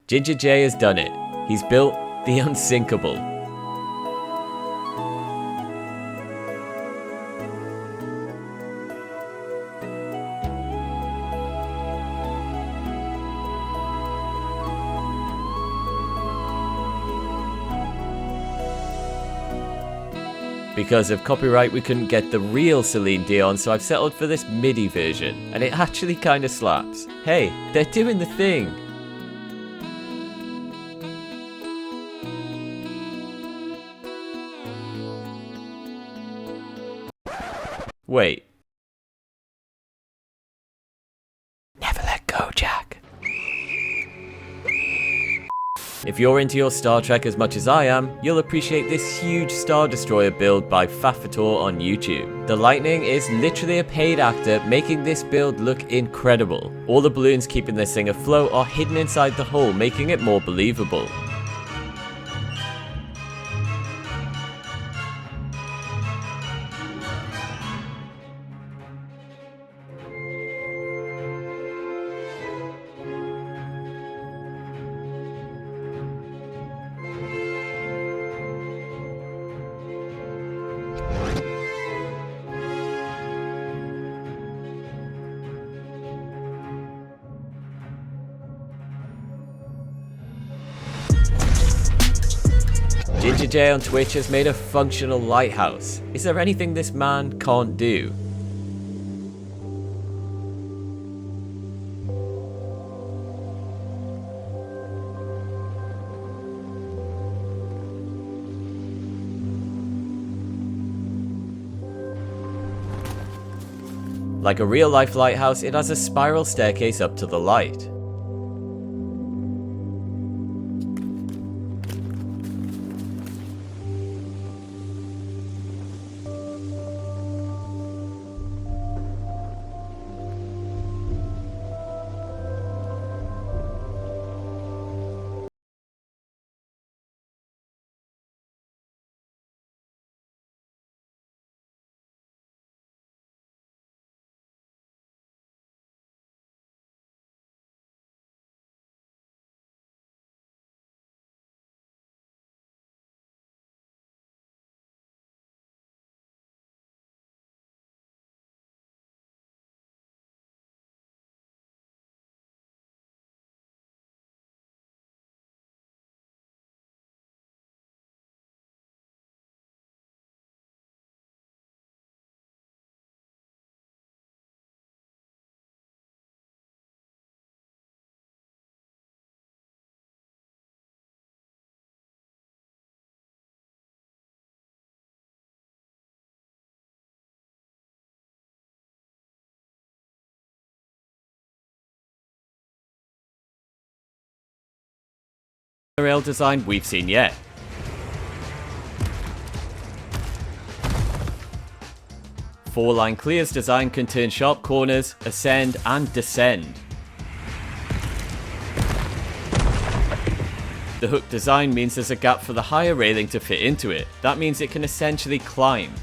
Ginger J has done it. He's built the unsinkable. Because of copyright, we couldn't get the real Celine Dion, so I've settled for this MIDI version, and it actually kinda slaps. Hey, they're doing the thing! Wait. Never let go, Jack. If you're into your Star Trek as much as I am, you'll appreciate this huge Star Destroyer build by Fafator on YouTube. The Lightning is literally a paid actor making this build look incredible. All the balloons keeping this thing afloat are hidden inside the hull, making it more believable. Ginger J on Twitch has made a functional lighthouse. Is there anything this man can't do? Like a real-life lighthouse, it has a spiral staircase up to the light. Monorail design we've seen yet. Four-line clears design can turn sharp corners, ascend and descend. The hook design means there's a gap for the higher railing to fit into it. That means it can essentially climb.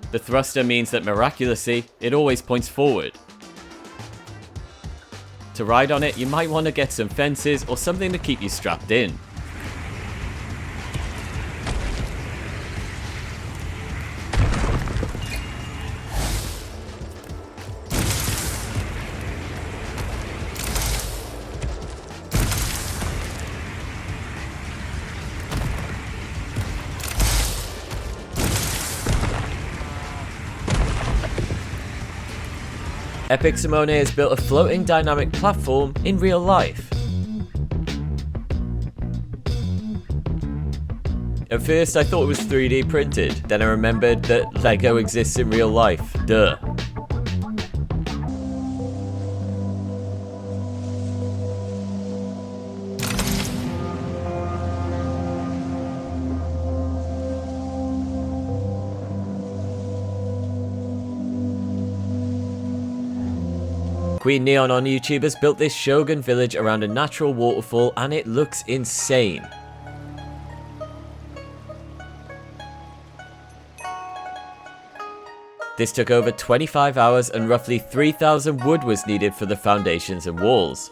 The thruster means that miraculously, it always points forward. To ride on it, you might want to get some fences or something to keep you strapped in. Epic Simone has built a floating dynamic platform in real life. At first I thought it was 3D printed, then I remembered that Lego exists in real life. Duh. Queen Neon on YouTube has built this Shogun village around a natural waterfall and it looks insane. This took over 25 hours and roughly 3,000 wood was needed for the foundations and walls.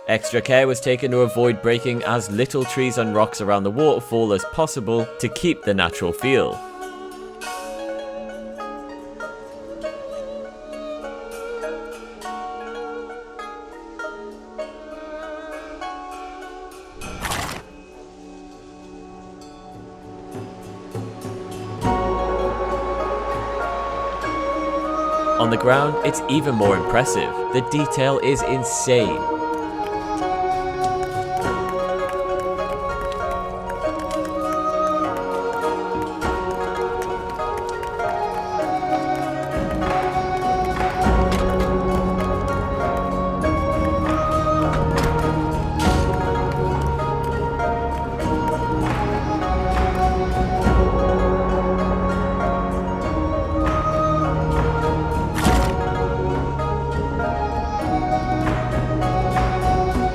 Extra care was taken to avoid breaking as little trees and rocks around the waterfall as possible to keep the natural feel. On the ground, it's even more impressive. The detail is insane.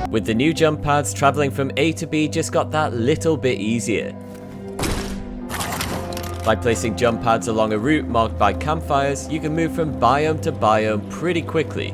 With the new jump pads, travelling from A to B just got that little bit easier. By placing jump pads along a route marked by campfires, you can move from biome to biome pretty quickly.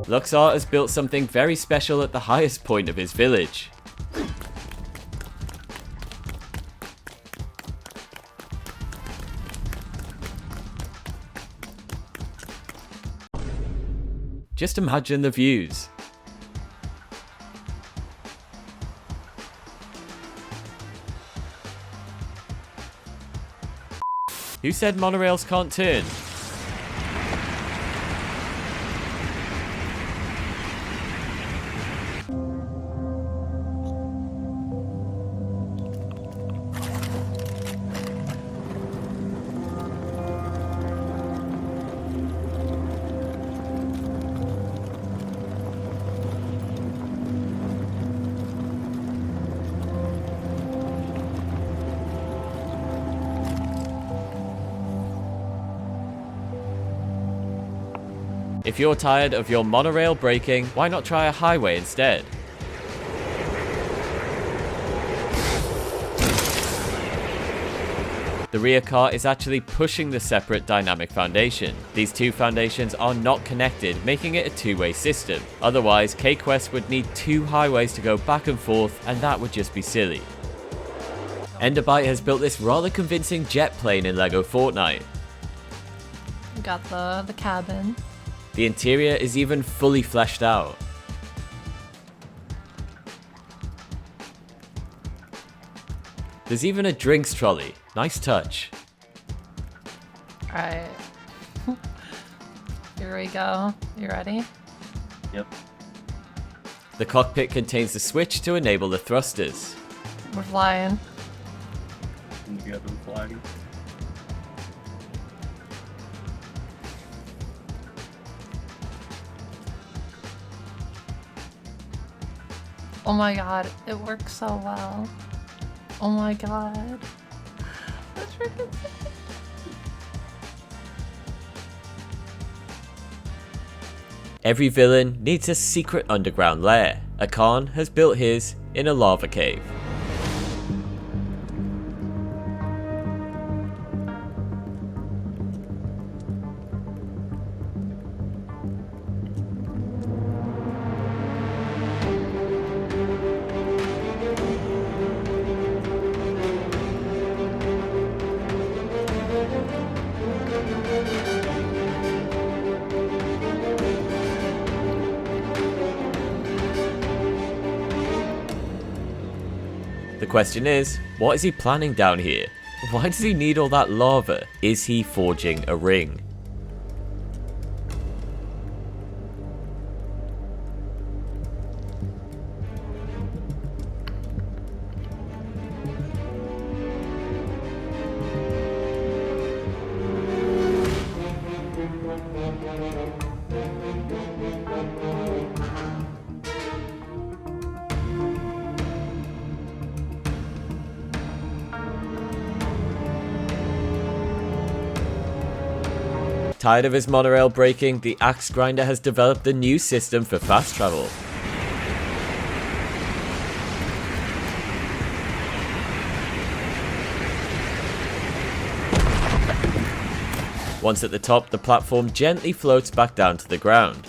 Luxar has built something very special at the highest point of his village. Just imagine the views. Who said monorails can't turn? If you're tired of your monorail braking, why not try a highway instead? The rear car is actually pushing the separate dynamic foundation. These two foundations are not connected, making it a two-way system. Otherwise, K-Quest would need two highways to go back and forth, and that would just be silly. Enderbyte has built this rather convincing jet plane in Lego Fortnite. Got the cabin. The interior is even fully fleshed out. There's even a drinks trolley. Nice touch. Alright. Here we go. You ready? Yep. The cockpit contains the switch to enable the thrusters. We're flying. You got them flying. Oh my god, it works so well. Oh my god. That's freaking sick. Every villain needs a secret underground lair. Akan has built his in a lava cave. The question is, what is he planning down here? Why does he need all that lava? Is he forging a ring? Tired of his monorail breaking, the axe grinder has developed a new system for fast travel. Once at the top, the platform gently floats back down to the ground.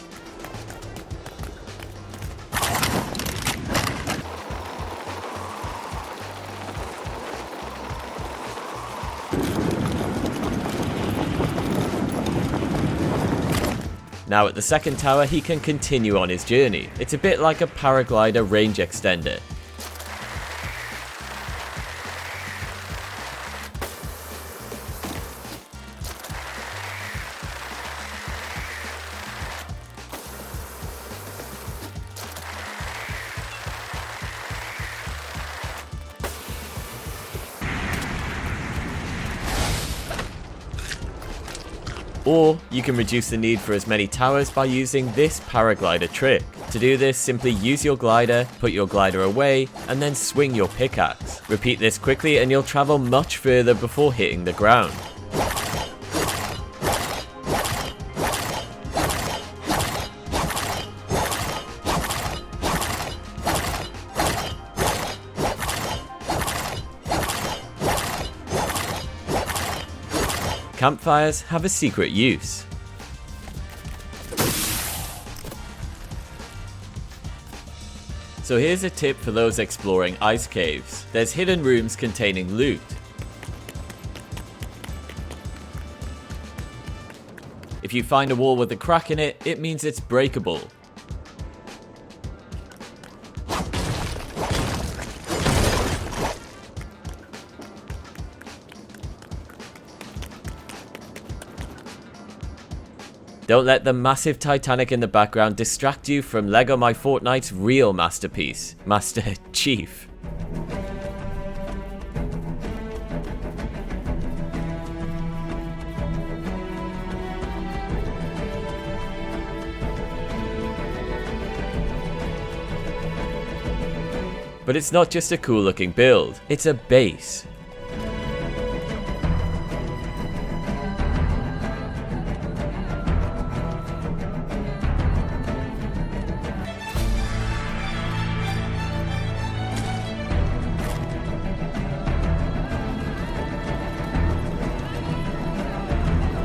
Now at the second tower, he can continue on his journey. It's a bit like a paraglider range extender. Or you can reduce the need for as many towers by using this paraglider trick. To do this, simply use your glider, put your glider away, and then swing your pickaxe. Repeat this quickly and you'll travel much further before hitting the ground. Campfires have a secret use. So here's a tip for those exploring ice caves. There's hidden rooms containing loot. If you find a wall with a crack in it, it means it's breakable. Don't let the massive Titanic in the background distract you from Lego My Fortnite's real masterpiece, Master Chief. But it's not just a cool looking build, it's a base.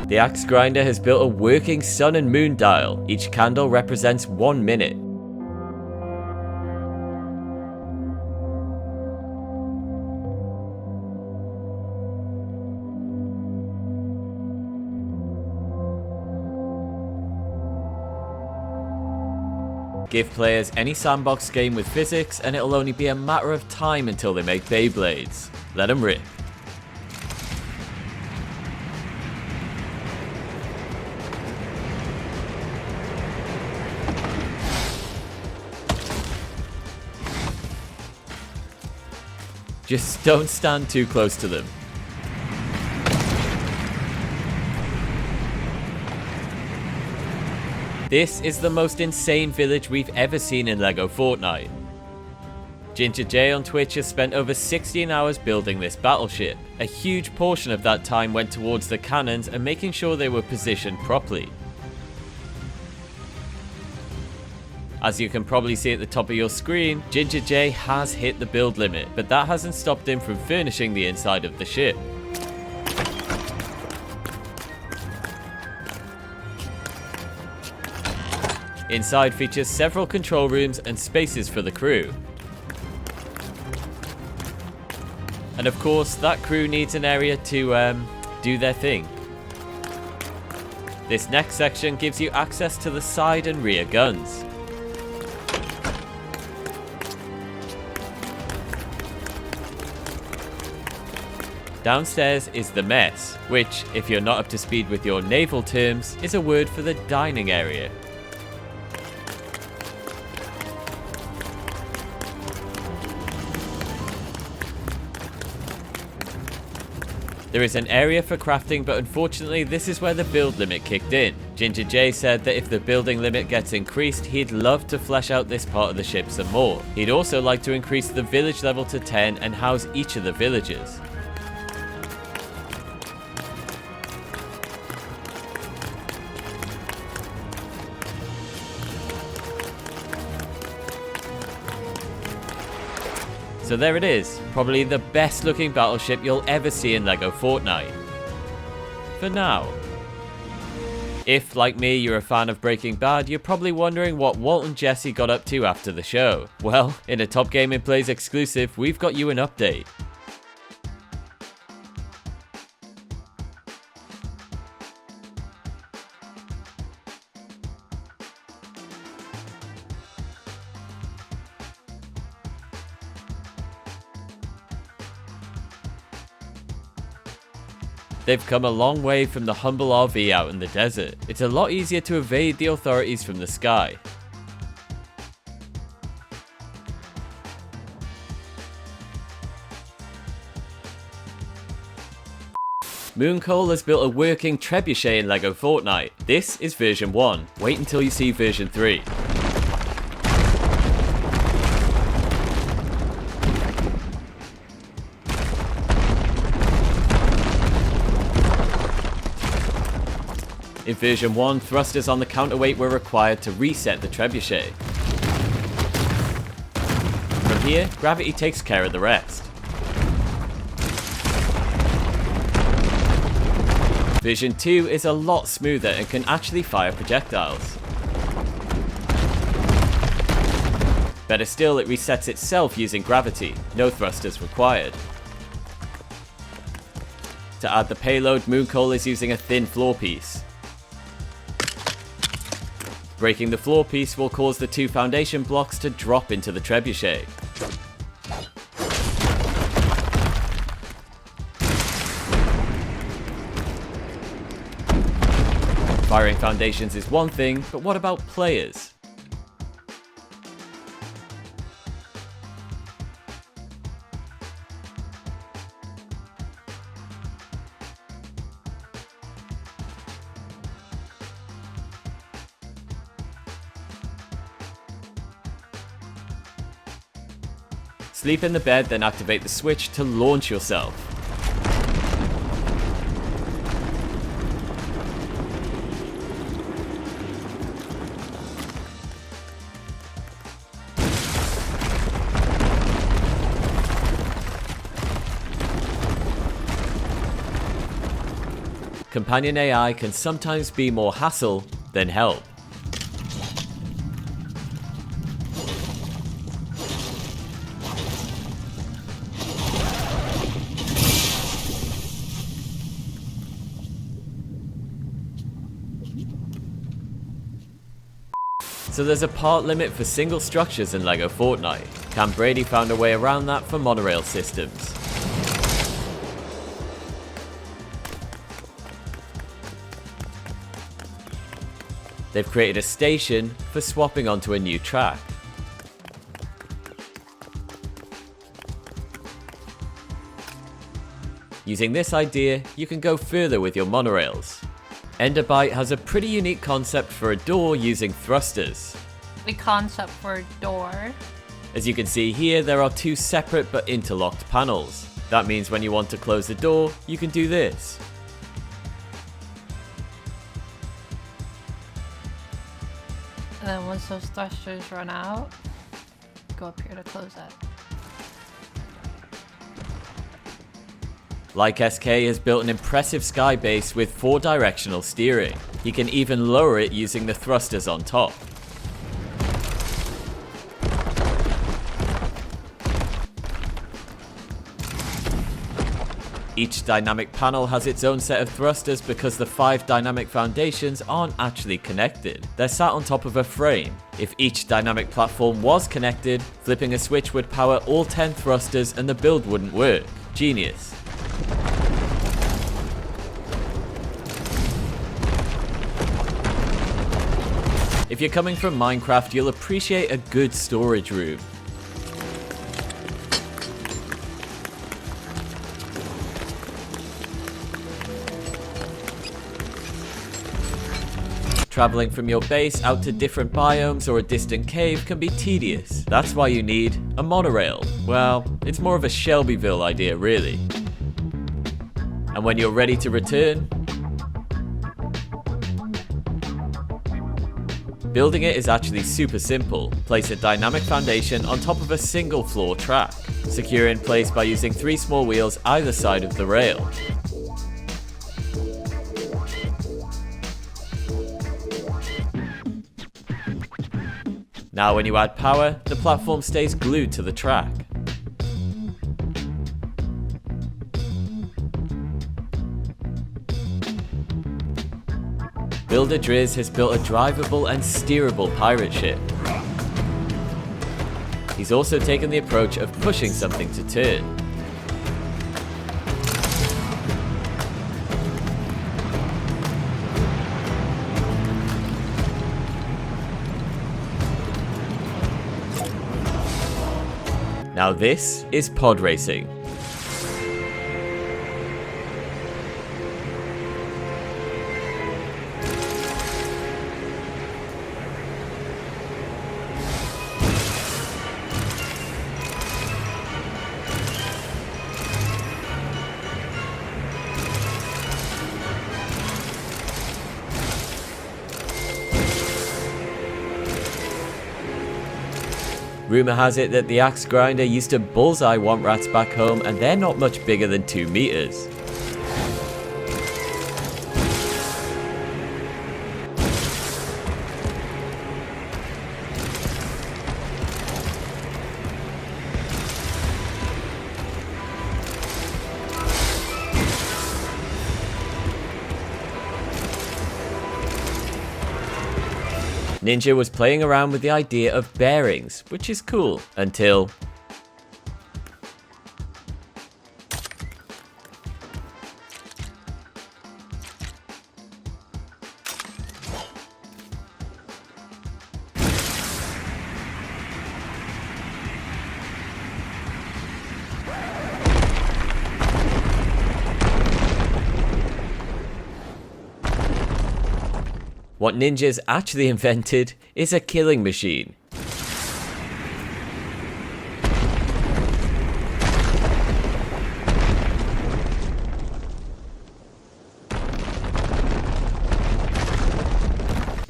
The axe grinder has built a working sun and moon dial. Each candle represents 1 minute. Give players any sandbox game with physics and it'll only be a matter of time until they make Beyblades. Let them rip. Just don't stand too close to them. This is the most insane village we've ever seen in Lego Fortnite. Ginger J on Twitch has spent over 16 hours building this battleship. A huge portion of that time went towards the cannons and making sure they were positioned properly. As you can probably see at the top of your screen, Ginger J has hit the build limit, but that hasn't stopped him from furnishing the inside of the ship. Inside features several control rooms and spaces for the crew. And of course, that crew needs an area to do their thing. This next section gives you access to the side and rear guns. Downstairs is the mess, which, if you're not up to speed with your naval terms, is a word for the dining area. There is an area for crafting, but unfortunately this is where the build limit kicked in. Ginger J said that if the building limit gets increased, he'd love to flesh out this part of the ship some more. He'd also like to increase the village level to 10 and house each of the villagers. So there it is, probably the best looking battleship you'll ever see in Lego Fortnite. For now. If, like me, you're a fan of Breaking Bad, you're probably wondering what Walt and Jesse got up to after the show. Well, in a Top Gaming Plays exclusive, we've got you an update. They've come a long way from the humble RV out in the desert. It's a lot easier to evade the authorities from the sky. Mooncole has built a working trebuchet in Lego Fortnite. This is version 1. Wait until you see version 3. In version 1, thrusters on the counterweight were required to reset the trebuchet. From here, gravity takes care of the rest. Version 2 is a lot smoother and can actually fire projectiles. Better still, it resets itself using gravity, no thrusters required. To add the payload, Mooncole is using a thin floor piece. Breaking the floor piece will cause the 2 foundation blocks to drop into the trebuchet. Firing foundations is one thing, but what about players? Sleep in the bed, then activate the switch to launch yourself. Companion AI can sometimes be more hassle than help. So there's a part limit for single structures in Lego Fortnite. Cam Brady found a way around that for monorail systems. They've created a station for swapping onto a new track. Using this idea, you can go further with your monorails. Enderbyte has a pretty unique concept for a door using thrusters. The concept for a door. As you can see here, there are 2 separate but interlocked panels. That means when you want to close the door, you can do this. And then once those thrusters run out, go up here to close that. Like SK has built an impressive sky base with 4 directional steering. He can even lower it using the thrusters on top. Each dynamic panel has its own set of thrusters because the 5 dynamic foundations aren't actually connected. They're sat on top of a frame. If each dynamic platform was connected, flipping a switch would power all 10 thrusters and the build wouldn't work. Genius. If you're coming from Minecraft, you'll appreciate a good storage room. Traveling from your base out to different biomes or a distant cave can be tedious. That's why you need a monorail. Well, it's more of a Shelbyville idea really. And when you're ready to return, building it is actually super simple. Place a dynamic foundation on top of a single floor track. Secure in place by using 3 small wheels either side of the rail. Now when you add power, the platform stays glued to the track. Builder Driz has built a drivable and steerable pirate ship. He's also taken the approach of pushing something to turn. Now this is pod racing. Rumour has it that the axe grinder used to bullseye womp rats back home, and they're not much bigger than 2 meters. Ninja was playing around with the idea of bearings, which is cool, until what Ninja's actually invented is a killing machine.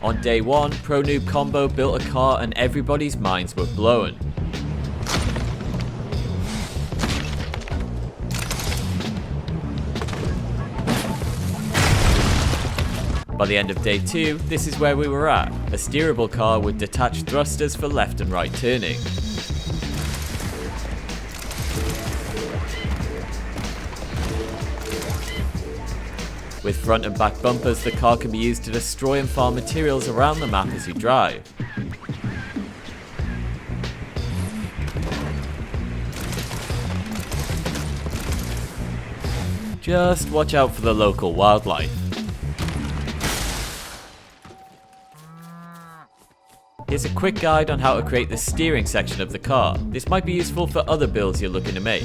On day 1, Pro Noob Combo built a car and everybody's minds were blown. By the end of day 2, this is where we were at, a steerable car with detached thrusters for left and right turning. With front and back bumpers, the car can be used to destroy and farm materials around the map as you drive. Just watch out for the local wildlife. Here's a quick guide on how to create the steering section of the car. This might be useful for other builds you're looking to make.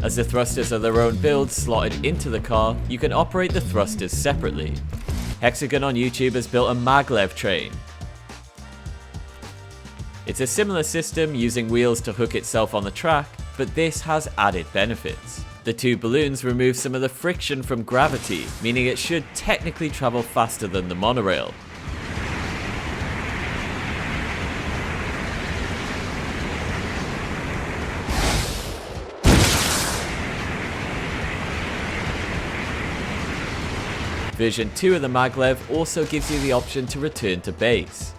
As the thrusters are their own builds slotted into the car, you can operate the thrusters separately. Hexagon on YouTube has built a maglev train. It's a similar system using wheels to hook itself on the track, but this has added benefits. The two balloons remove some of the friction from gravity, meaning it should technically travel faster than the monorail. Version 2 of the maglev also gives you the option to return to base.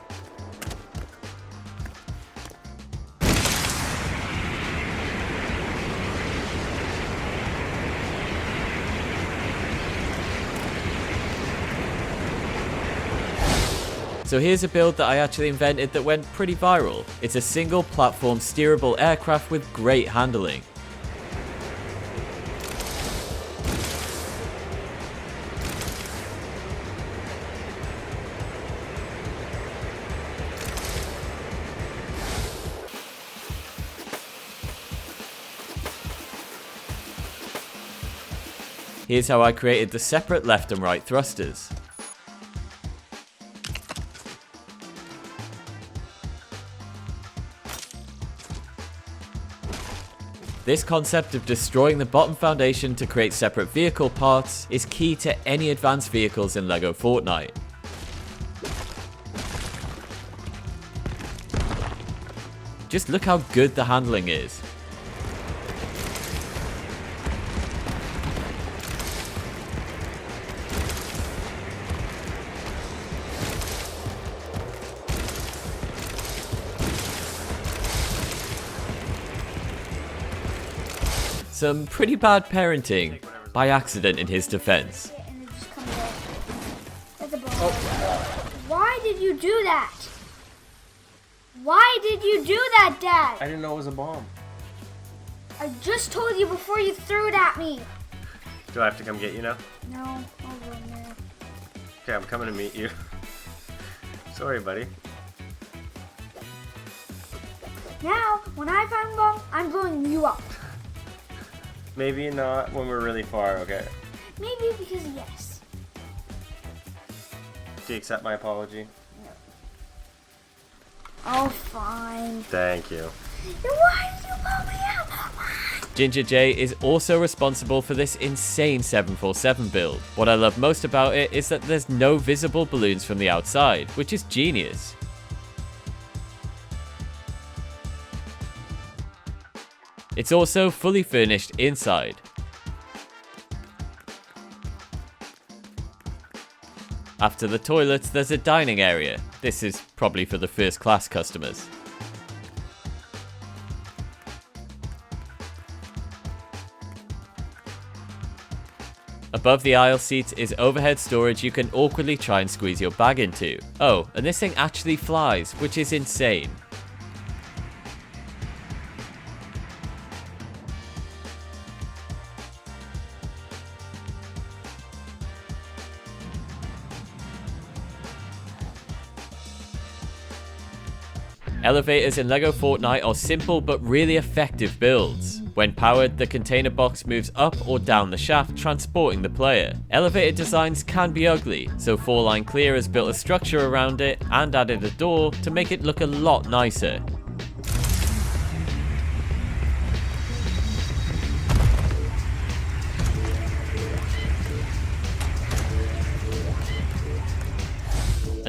So here's a build that I actually invented that went pretty viral. It's a single platform steerable aircraft with great handling. Here's how I created the separate left and right thrusters. This concept of destroying the bottom foundation to create separate vehicle parts is key to any advanced vehicles in Lego Fortnite. Just look how good the handling is. Some pretty bad parenting, by accident in his defense. Why did you do that? Why did you do that, Dad? I didn't know it was a bomb. I just told you before you threw it at me. Do I have to come get you now? No, I'll go in there. Okay, I'm coming to meet you. Sorry, buddy. Now, when I find a bomb, I'm blowing you up. Maybe not when we're really far, okay? Maybe because yes. Do you accept my apology? No. Oh, fine. Thank you. Then why did you blow me up? Ginger J is also responsible for this insane 747 build. What I love most about it is that there's no visible balloons from the outside, which is genius. It's also fully furnished inside. After the toilets, there's a dining area. This is probably for the first class customers. Above the aisle seats is overhead storage you can awkwardly try and squeeze your bag into. Oh, and this thing actually flies, which is insane. Elevators in Lego Fortnite are simple but really effective builds. When powered, the container box moves up or down the shaft, transporting the player. Elevator designs can be ugly, so 4Line Clear has built a structure around it and added a door to make it look a lot nicer.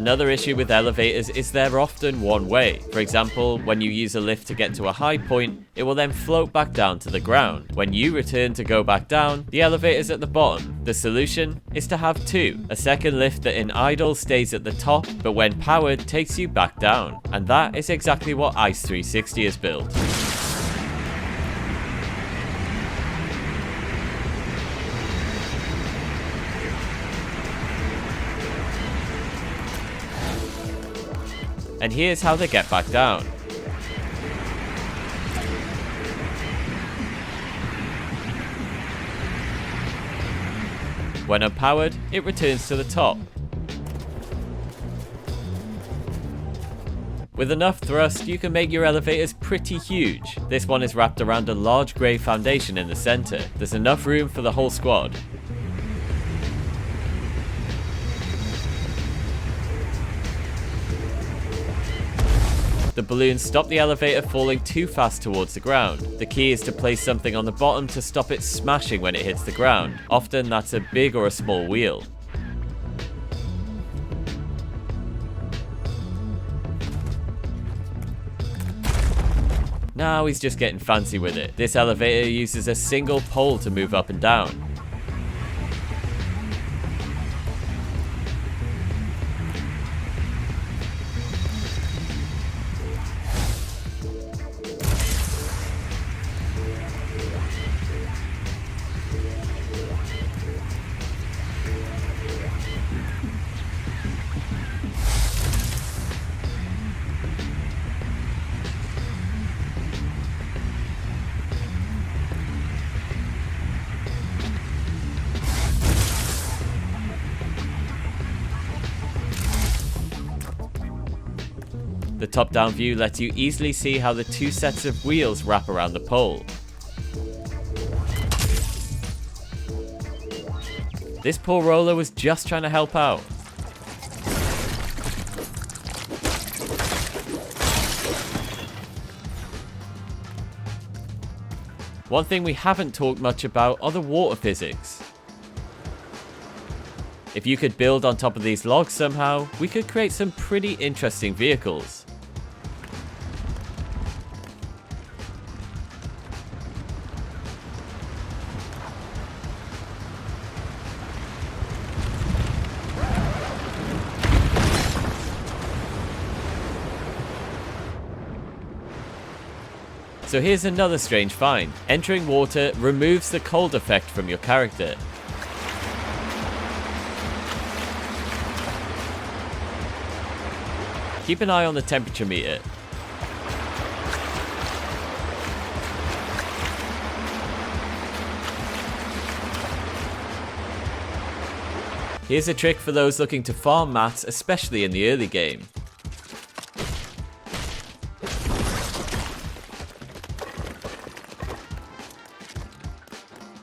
Another issue with elevators is they're often one way. For example, when you use a lift to get to a high point, it will then float back down to the ground. When you return to go back down, the elevator's at the bottom. The solution is to have two. A second lift that in idle stays at the top, but when powered takes you back down. And that is exactly what Ice 360 has built. And here's how they get back down. When unpowered, it returns to the top. With enough thrust, you can make your elevators pretty huge. This one is wrapped around a large grey foundation in the center. There's enough room for the whole squad. The balloons stop the elevator falling too fast towards the ground. The key is to place something on the bottom to stop it smashing when it hits the ground. Often that's a big or a small wheel. Now he's just getting fancy with it. This elevator uses a single pole to move up and down. The top-down view lets you easily see how the two sets of wheels wrap around the pole. This poor roller was just trying to help out. One thing we haven't talked much about are the water physics. If you could build on top of these logs somehow, we could create some pretty interesting vehicles. So here's another strange find. Entering water removes the cold effect from your character. Keep an eye on the temperature meter. Here's a trick for those looking to farm mats, especially in the early game.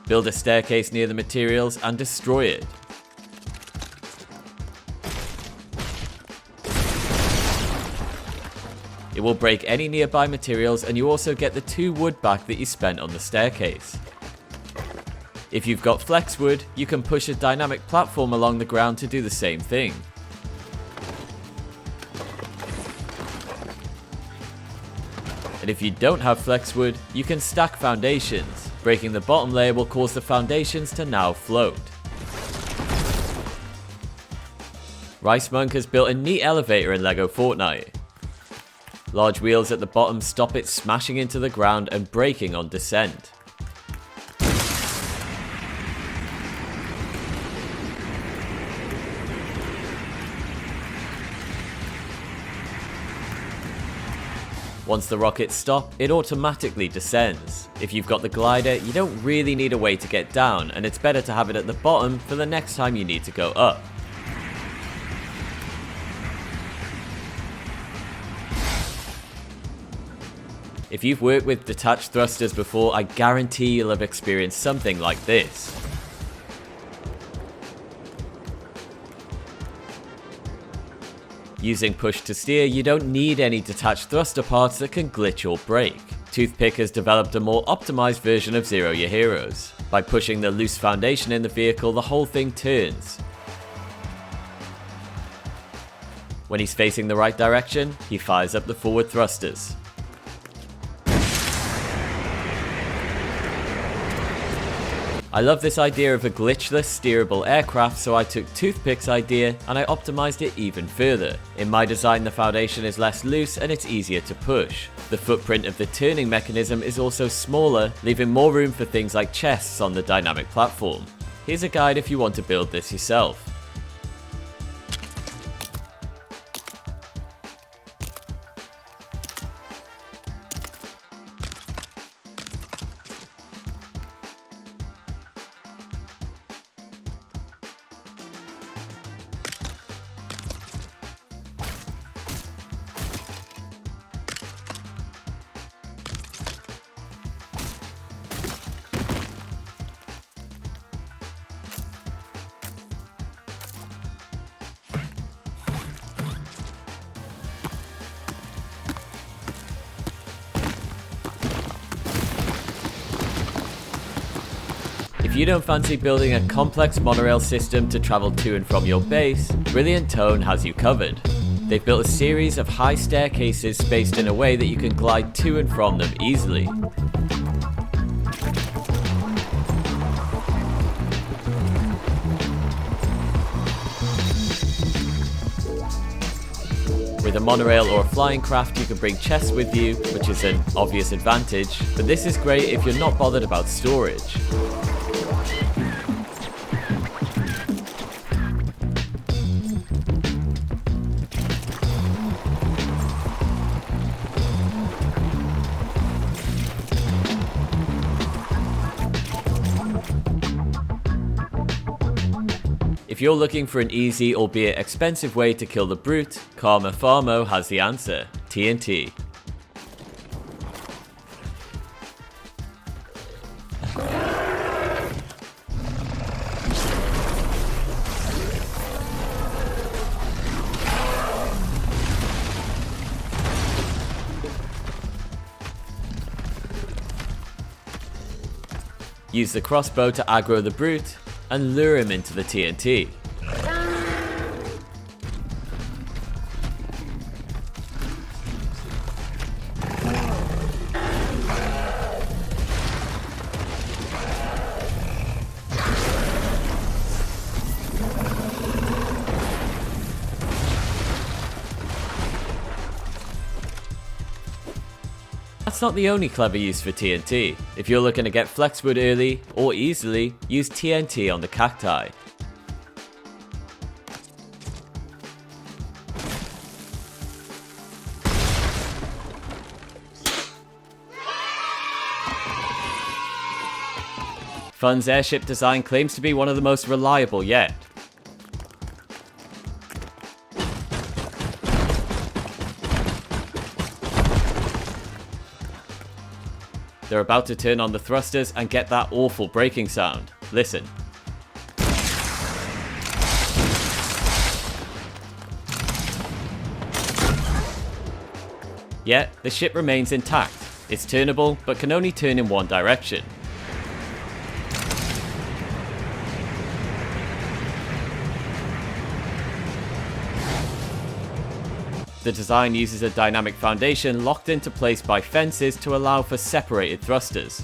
Build a staircase near the materials and destroy it. It will break any nearby materials, and you also get the 2 wood back that you spent on the staircase. If you've got flex wood, you can push a dynamic platform along the ground to do the same thing. And if you don't have flex wood, you can stack foundations. Breaking the bottom layer will cause the foundations to now float. Rice Monk has built a neat elevator in Lego Fortnite. Large wheels at the bottom stop it smashing into the ground and breaking on descent. Once the rockets stop, it automatically descends. If you've got the glider, you don't really need a way to get down, and it's better to have it at the bottom for the next time you need to go up. If you've worked with detached thrusters before, I guarantee you'll have experienced something like this. Using push to steer, you don't need any detached thruster parts that can glitch or break. Toothpick has developed a more optimized version of Zero Your Heroes. By pushing the loose foundation in the vehicle, the whole thing turns. When he's facing the right direction, he fires up the forward thrusters. I love this idea of a glitchless, steerable aircraft, so I took Toothpick's idea and I optimized it even further. In my design, the foundation is less loose and it's easier to push. The footprint of the turning mechanism is also smaller, leaving more room for things like chests on the dynamic platform. Here's a guide if you want to build this yourself. you don't fancy building a complex monorail system to travel to and from your base, Brilliant Tone has you covered. They've built a series of high staircases spaced in a way that you can glide to and from them easily. With a monorail or a flying craft, you can bring chests with you, which is an obvious advantage, but this is great if you're not bothered about storage. If you're looking for an easy, albeit expensive way to kill the brute, Karma Farmo has the answer: TNT. Use the crossbow to aggro the brute and lure him into the TNT. That's not the only clever use for TNT. If you're looking to get flexwood early or easily, use TNT on the cacti. Fun's airship design claims to be one of the most reliable yet. They're about to turn on the thrusters and get that awful braking sound. Listen. Yet, the ship remains intact. It's turnable, but can only turn in one direction. The design uses a dynamic foundation locked into place by fences to allow for separated thrusters.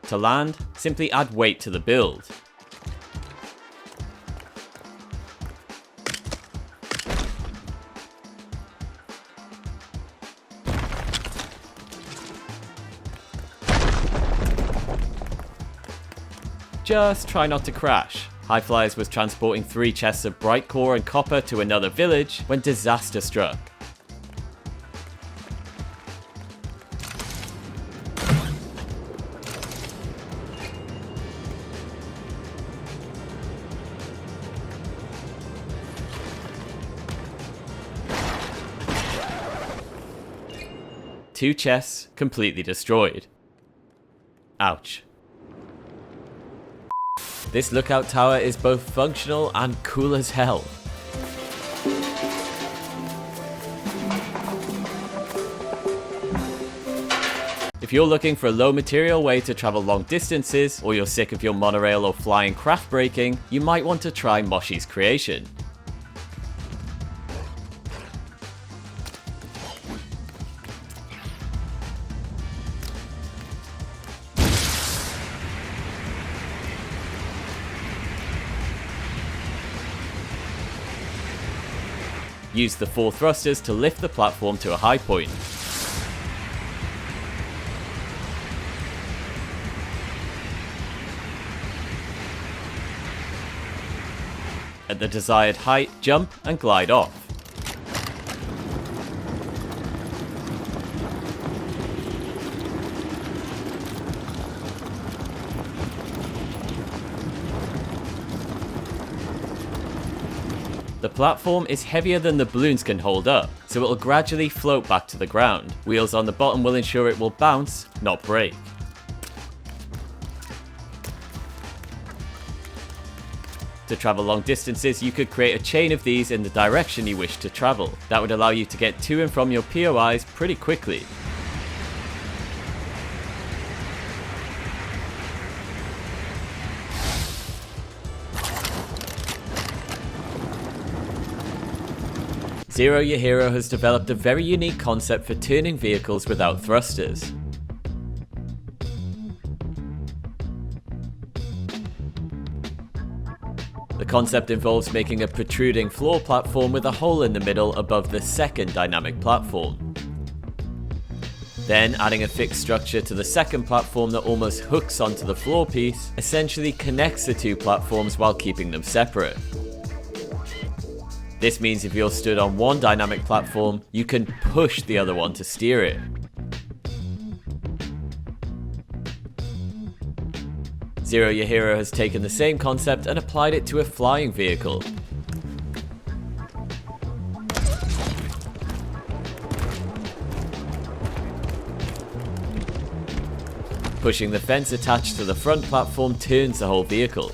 To land, simply add weight to the build. Just try not to crash. Highflyers was transporting 3 chests of bright core and copper to another village when disaster struck. Two chests completely destroyed. Ouch. This lookout tower is both functional and cool as hell. If you're looking for a low material way to travel long distances, or you're sick of your monorail or flying craft breaking, you might want to try Moshi's creation. Use the 4 thrusters to lift the platform to a high point. At the desired height, jump and glide off. The platform is heavier than the balloons can hold up, so it will gradually float back to the ground. Wheels on the bottom will ensure it will bounce, not break. To travel long distances, you could create a chain of these in the direction you wish to travel. That would allow you to get to and from your POIs pretty quickly. Zero Your Hero has developed a very unique concept for turning vehicles without thrusters. The concept involves making a protruding floor platform with a hole in the middle above the second dynamic platform. Then adding a fixed structure to the second platform that almost hooks onto the floor piece, essentially connects the two platforms while keeping them separate. This means if you're stood on one dynamic platform, you can push the other one to steer it. Zero Your Hero has taken the same concept and applied it to a flying vehicle. Pushing the fence attached to the front platform turns the whole vehicle.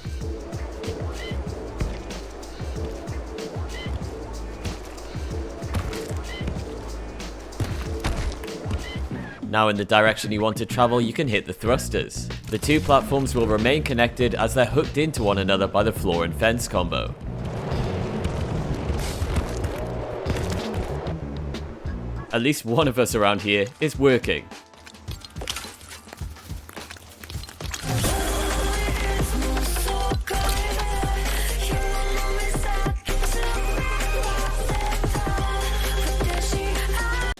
Now in the direction you want to travel, you can hit the thrusters. The two platforms will remain connected as they're hooked into one another by the floor and fence combo. At least one of us around here is working.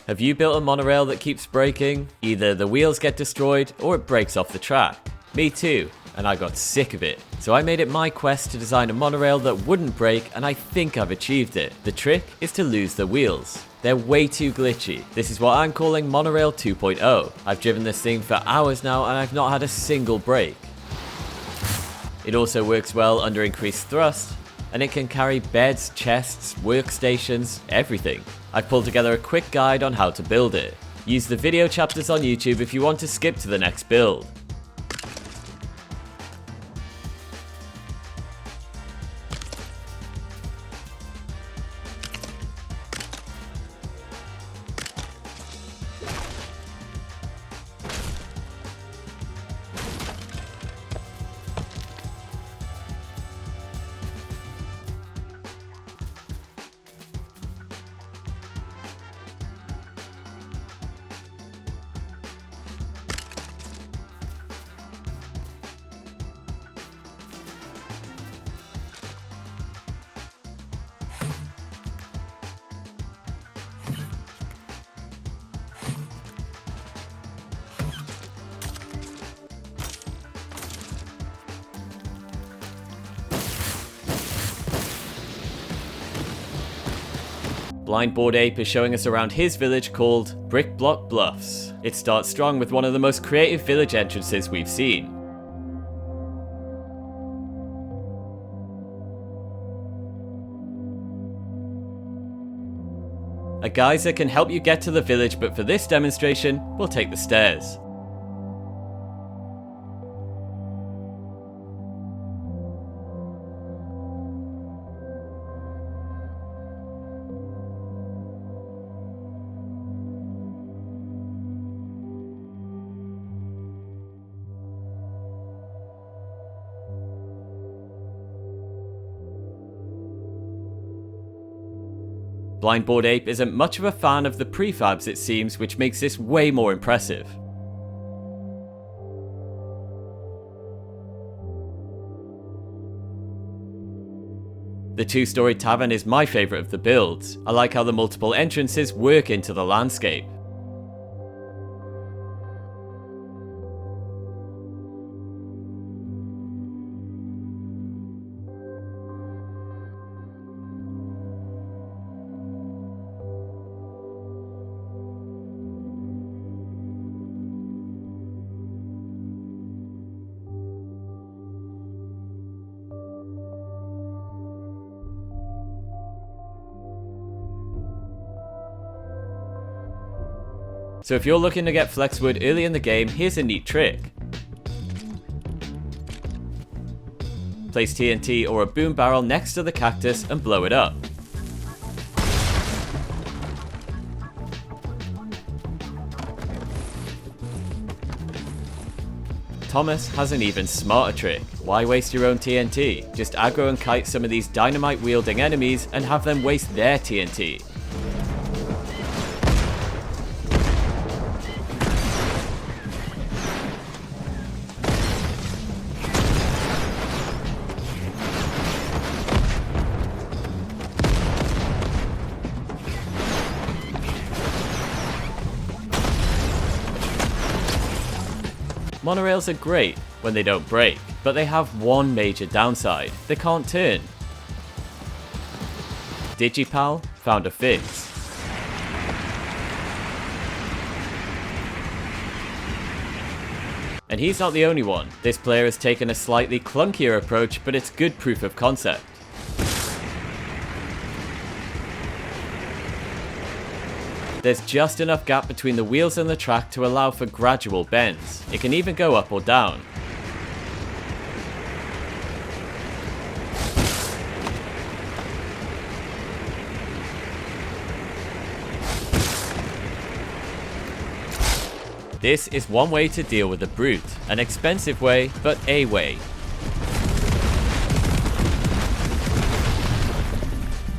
Have you built a monorail that keeps breaking? Either the wheels get destroyed or it breaks off the track. Me too, and I got sick of it. So I made it my quest to design a monorail that wouldn't break, and I think I've achieved it. The trick is to lose the wheels. They're way too glitchy. This is what I'm calling Monorail 2.0. I've driven this thing for hours now and I've not had a single break. It also works well under increased thrust, and it can carry beds, chests, workstations, everything. I've pulled together a quick guide on how to build it. Use the video chapters on YouTube if you want to skip to the next build. Blindboard Ape is showing us around his village called Brick Block Bluffs. It starts strong with one of the most creative village entrances we've seen. A geyser can help you get to the village, but for this demonstration, we'll take the stairs. Blindboard Ape isn't much of a fan of the prefabs, it seems, which makes this way more impressive. The two-story tavern is my favourite of the builds. I like how the multiple entrances work into the landscape. So if you're looking to get flexwood early in the game, here's a neat trick. Place TNT or a boom barrel next to the cactus and blow it up. Thomas has an even smarter trick. Why waste your own TNT? Just aggro and kite some of these dynamite wielding enemies and have them waste their TNT. Monorails are great when they don't break, but they have one major downside: they can't turn. Digipal found a fix. And he's not the only one. This player has taken a slightly clunkier approach, but it's good proof of concept. There's just enough gap between the wheels and the track to allow for gradual bends. It can even go up or down. This is one way to deal with the brute. An expensive way, but a way.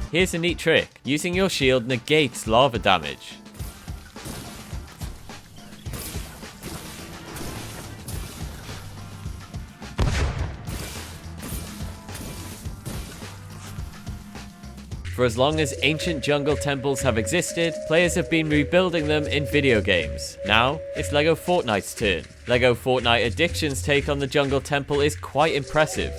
Here's a neat trick. Using your shield negates lava damage. For as long as ancient jungle temples have existed, players have been rebuilding them in video games. Now, it's Lego Fortnite's turn. Lego Fortnite Addiction's take on the jungle temple is quite impressive.